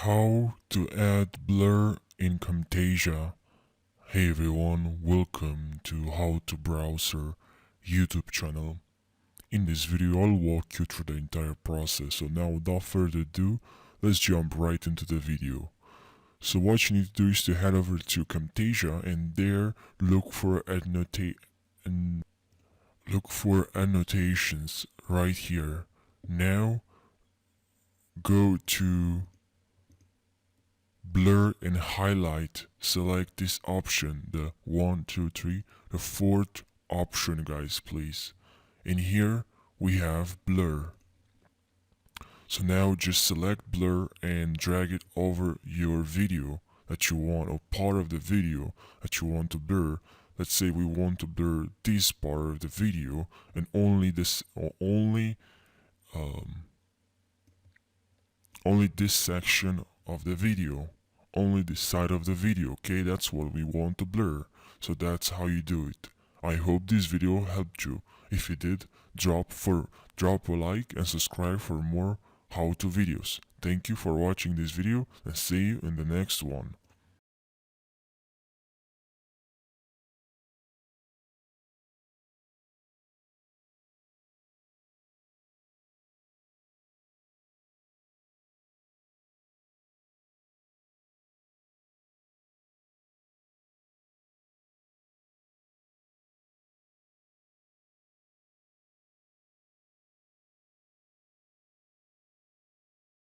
How to add blur in Camtasia. Hey everyone, welcome to How to Browser YouTube channel. In this video I'll walk you through the entire process, so now without further ado, let's jump right into the video. So what you need to do is to head over to Camtasia and there look for annotations right here. Now go to blur and highlight, select this option, the 1, 2, 3, the fourth option guys, please. In here we have blur. So now just select blur and drag it over your video that you want, or part of the video that you want to blur. Let's say we want to blur this part of the video and only this, or only this section of the video, only this side of the video. Okay, that's what we want to blur, so that's how you do it. I hope this video helped you. If it did, drop a like and subscribe for more how-to videos. Thank you for watching this video and see you in the next one.